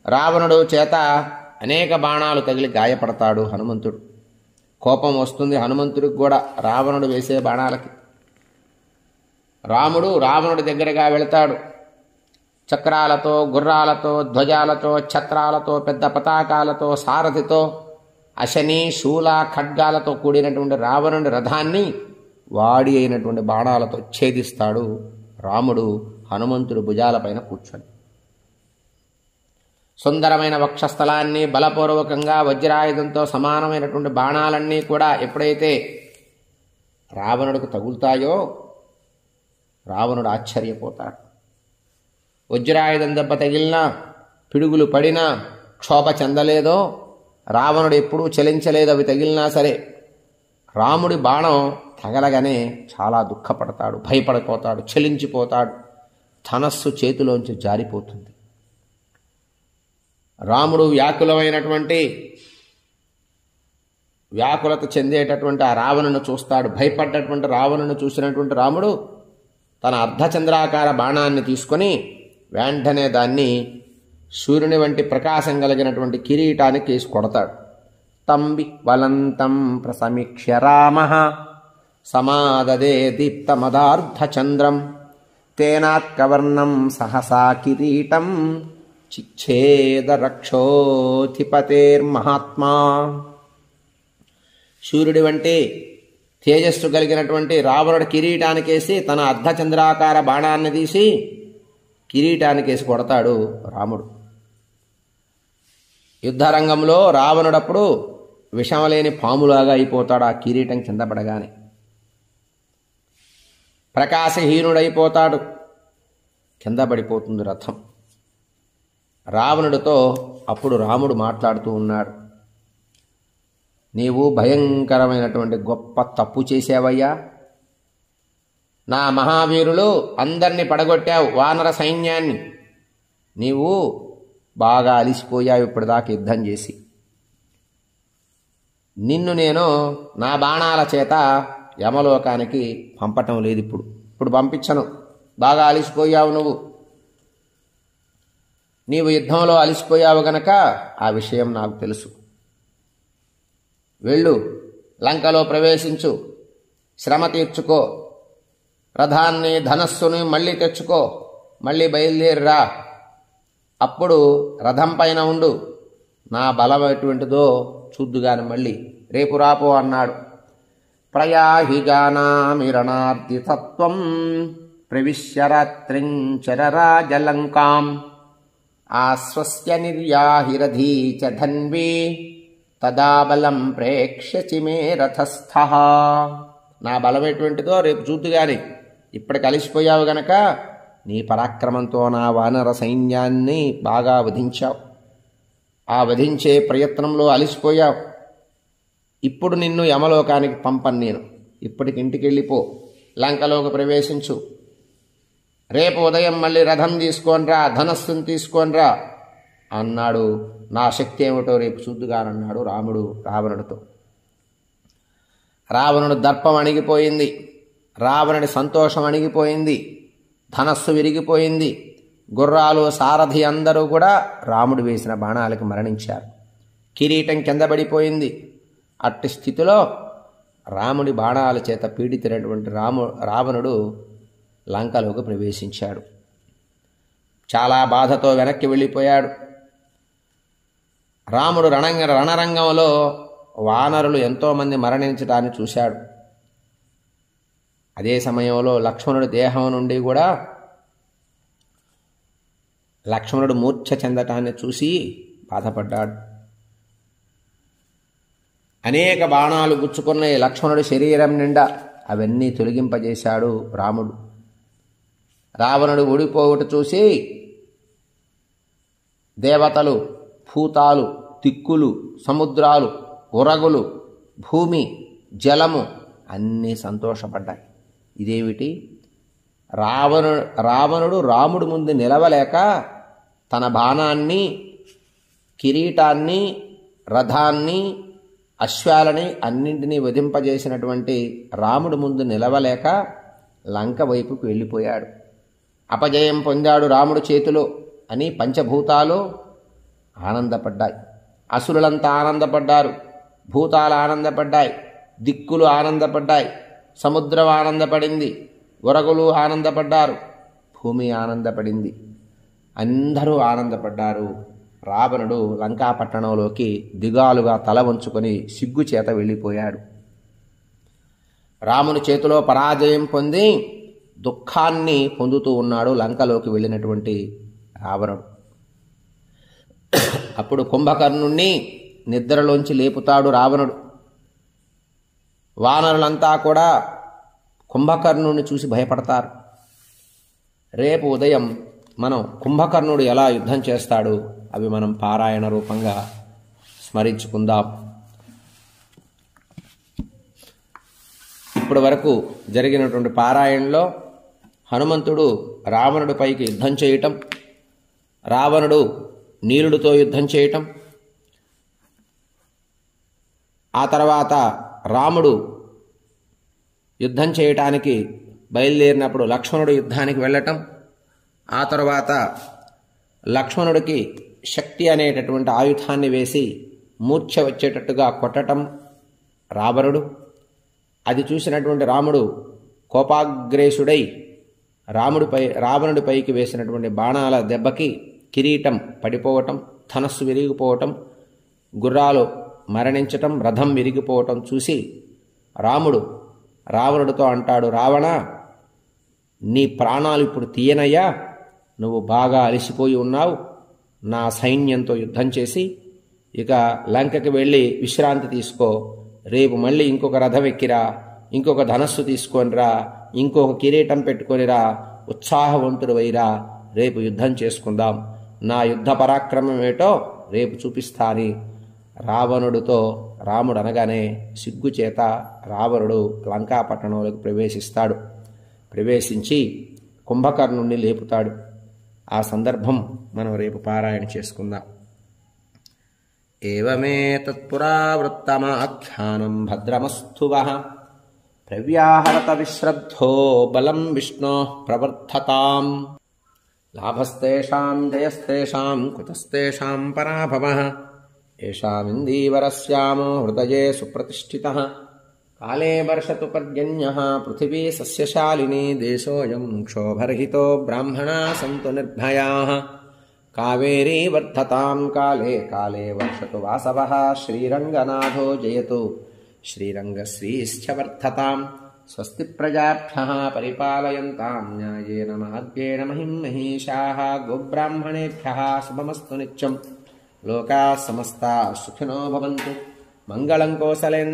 రావణుడు చేత అనేక బాణాలు తగిలి గాయపడతాడు హనుమంతుడు. కోపం వస్తుంది హనుమంతుడికి కూడా రావణుడు వేసే బాణాలకి. రావణుడి దగ్గరగా వెళతాడు. చక్రాలతో, గుర్రాలతో, ధ్వజాలతో, ఛత్రాలతో, పెద్ద పతాకాలతో, సారథితో, అశని, శూల, ఖడ్గాలతో కూడినటువంటి రావణుడి రథాన్ని వాడి అయినటువంటి బాణాలతో ఛేదిస్తాడు రాముడు హనుమంతుడు భుజాలపైన కూర్చొని. సుందరమైన వక్షస్థలాన్ని బలపూర్వకంగా వజ్రాయుధంతో సమానమైనటువంటి బాణాలన్నీ కూడా ఎప్పుడైతే రావణుడికి తగులుతాయో రావణుడు ఆశ్చర్యపోతాడు. వజ్రాయుధం దెబ్బ తగిలినా, పిడుగులు పడినా క్షోభ చెందలేదో, రావణుడు ఎప్పుడూ చలించలేదు. అవి తగిలినా సరే రాముడి బాణం తగలగానే చాలా దుఃఖపడతాడు, భయపడిపోతాడు, చలించిపోతాడు. ధనస్సు చేతిలోంచి జారిపోతుంది. రాముడు వ్యాకులత చెందేటటువంటి ఆ రావణుని చూస్తాడు. భయపడ్డటువంటి రావణుని చూసినటువంటి రాముడు తన అర్ధచంద్రాకార బాణాన్ని తీసుకొని వెంటనే దాన్ని సూర్యుని వంటి ప్రకాశం కలిగినటువంటి కిరీటానికి వేసి కొడతాడు. తంబి వలంతం ప్రసమీక్ష్య రామః సమాదదే దీప్తమదార్ధచంద్రం తేనాత్కవర్ణం సహసా కిరీటం చిచ్ఛేద రక్షోధిపతేర్మహాత్మా. సూర్యుడి వంటి తేజస్సు కలిగినటువంటి రావణుడి కిరీటానికేసి తన అర్ధచంద్రాకార బాణాన్ని తీసి కిరీటానికేసి కొడతాడు రాముడు. యుద్ధరంగంలో రావణుడప్పుడు విషమలేని పాములాగా అయిపోతాడు. ఆ కిరీటం కింద పడగానే ప్రకాశహీనుడైపోతాడు. కింద పడిపోతుంది రథం. రావణుడితో అప్పుడు రాముడు మాట్లాడుతూ ఉన్నాడు. నీవు భయంకరమైనటువంటి గొప్ప తప్పు చేశావయ్యా. నా మహావీరులు అందరినీ పడగొట్టావు, వానర సైన్యాన్ని. నీవు బాగా అలిసిపోయావు ఇప్పటిదాకా యుద్ధం చేసి. నిన్ను నేను నా బాణాల చేత యమలోకానికి పంపటం లేదు. ఇప్పుడు పంపించను. బాగా అలిసిపోయావు నువ్వు. నీవు యుద్ధంలో అలిసిపోయావు గనక ఆ విషయం నాకు తెలుసు. వెళ్ళు, లంకలో ప్రవేశించు, శ్రమ తీర్చుకో, రథాన్ని ధనస్సుని మళ్ళీ తెచ్చుకో, మళ్ళీ బయలుదేరిరా. అప్పుడు రథం పైన ఉండు. నా బలం ఎటువంటిదో చూద్దుగాని మళ్ళీ రేపు రాపో అన్నాడు. ప్రయాహి గానామిరణార్ది తత్వం ప్రవిశ్య రాత్రించరరాజలంకాం ఆస్వస్య నిర్యాహిరధీ చ ధన్వీ తదా బలం ప్రేక్ష్యచి మే రథస్థః. నా బలం ఎటువంటిదో రేపు చూద్దుగాని. ఇప్పటికి అలిసిపోయావు గనక నీ పరాక్రమంతో నా వానర సైన్యాన్ని బాగా వధించావు. ఆ వధించే ప్రయత్నంలో అలిసిపోయావు. ఇప్పుడు నిన్ను యమలోకానికి పంపను నేను. ఇప్పటికి ఇంటికి వెళ్ళిపో, లంకలోకి ప్రవేశించు. రేపు ఉదయం మళ్ళీ రథం తీసుకొనిరా, ధనస్సును తీసుకొనిరా అన్నాడు. నా శక్తి ఏమిటో రేపు చూద్దుగానన్నాడు రాముడు రావణుడితో. రావణుడు దర్పం అణిగిపోయింది. రావణుడి సంతోషం అణిగిపోయింది. ధనస్సు విరిగిపోయింది. గుర్రాలు, సారథి అందరూ కూడా రాముడు వేసిన బాణాలకు మరణించారు. కిరీటం కింద పడిపోయింది. అట్టి స్థితిలో రాముడి బాణాల చేత పీడితున్నటువంటి రావణుడు లంకలోకి ప్రవేశించాడు. చాలా బాధతో వెనక్కి వెళ్ళిపోయాడు. రాముడు రణరంగంలో వానరులు ఎంతోమంది మరణించడాన్ని చూశాడు. అదే సమయంలో లక్ష్మణుడి దేహం నుండి కూడా లక్ష్మణుడు మూర్ఛ చెందటాన్ని చూసి బాధపడ్డాడు. అనేక బాణాలు గుచ్చుకున్నాయి లక్ష్మణుడి శరీరం నిండా. అవన్నీ తొలగింపజేశాడు రాముడు. రావణుడు ఓడిపోవుట చూసి దేవతలు, భూతాలు, దిక్కులు, సముద్రాలు, ఉరగులు, భూమి, జలము అన్నీ సంతోషపడ్డాయి. ఇదేమిటి? రావణుడు రాముడి ముందు నిలవలేక తన బాణాన్ని, కిరీటాన్ని, రథాన్ని, అశ్వాలని అన్నింటినీ వధింపజేసినటువంటి రాముడి ముందు నిలవలేక లంక వైపుకు వెళ్ళిపోయాడు. అపజయం పొందాడు రాముడి చేతిలో అని పంచభూతాలు ఆనందపడ్డాయి. అసురులంతా ఆనందపడ్డారు, భూతాలు ఆనందపడ్డాయి, దిక్కులు ఆనందపడ్డాయి, సముద్రం ఆనందపడింది, వరగులు ఆనందపడ్డారు, భూమి ఆనందపడింది. అందరూ ఆనందపడ్డారు. రావణుడు లంకాపట్టణంలోకి దిగాలుగా తల వంచుకొని సిగ్గుచేత వెళ్ళిపోయాడు. రాముని చేతిలో పరాజయం పొంది దుఃఖాన్ని పొందుతూ ఉన్నాడు లంకలోకి వెళ్ళినటువంటి రావణుడు. అప్పుడు కుంభకర్ణుణ్ణి నిద్రలోంచి లేపుతాడు రావణుడు. వానరులంతా కూడా కుంభకర్ణుడిని చూసి భయపడతారు. రేపు ఉదయం మనం కుంభకర్ణుడు ఎలా యుద్ధం చేస్తాడు అవి మనం పారాయణ రూపంగా స్మరించుకుందాం. ఇప్పటి వరకు జరిగినటువంటి పారాయణలో హనుమంతుడు రావణుడిపైకి యుద్ధం చేయటం, రావణుడు నీలుడితో యుద్ధం చేయటం, ఆ తర్వాత రాముడు యుద్ధం చేయటానికి బయలుదేరినప్పుడు లక్ష్మణుడు యుద్ధానికి వెళ్ళటం, ఆ తర్వాత లక్ష్మణుడికి శక్తి అనేటటువంటి ఆయుధాన్ని వేసి మూర్ఛ వచ్చేటట్టుగా కొట్టటం రావణుడు. అది చూసినటువంటి రాముడు కోపాగ్రేసుడై రావణుడిపైకి వేసినటువంటి బాణాల దెబ్బకి కిరీటం పడిపోవటం, ధనస్సు విరిగిపోవటం, గుర్రాలు మరణించటం, రథం విరిగిపోవటం చూసి రాముడు రావణుడితో అంటాడు, రావణ, నీ ప్రాణాలు ఇప్పుడు తీయనయ్యా, నువ్వు బాగా అలసిపోయి ఉన్నావు. నా సైన్యంతో యుద్ధం చేసి ఇక లంకకి వెళ్ళి విశ్రాంతి తీసుకో. రేపు మళ్ళీ ఇంకొక రథం ఎక్కిరా, ఇంకొక ధనస్సు తీసుకొనిరా, ఇంకొక కిరీటం పెట్టుకొనిరా, ఉత్సాహవంతుడు వైరా, రేపు యుద్ధం చేసుకుందాం. నా యుద్ధ పరాక్రమం ఏటో రేపు చూపిస్తాని రావణుడితో రాముడు అనగానే సిగ్గుచేత రావణుడు లంకాపట్టణంలోకి ప్రవేశిస్తాడు. ప్రవేశించి కుంభకర్ణుణ్ణి లేపుతాడు. ఆ సందర్భం మనం రేపు పారాయణ చేసుకుందాం. ఏవమే తత్పురావృత్తమాఖ్యానం భద్రమస్తు వః ప్రవ్యాహరత విశ్రద్ధో బలం విష్ణో ప్రవర్ధతాం. లాభస్తేషాం జయస్తేషాం కుతస్తేషాం పరాభవః ఏషామిందీవరస్యామో హృదయే సుప్రతిష్ఠితః. కాలే వర్షతు పర్జన్యః పృథివీ సస్యశాలినీ దేశోऽयं క్షోభరహితో బ్రాహ్మణా సంతు నిర్భయాః. కావేరీ వర్ధతాం కాలే కాలే వర్షతు వాసవః. శ్రీరంగనాథో జయతు శ్రీరంగశ్రీశ్చ వర్ధతాం. స్వస్తి ప్రజాభ్యః పరిపాలయంతాం న్యాయేన మార్గేణ మహిం మహీషాః. గోబ్రాహ్మణేభ్యః శుభమస్తు నిత్యం. లోకాః సమస్తాః సుఖినో భవంతు. మంగళం కోసలేంద్ర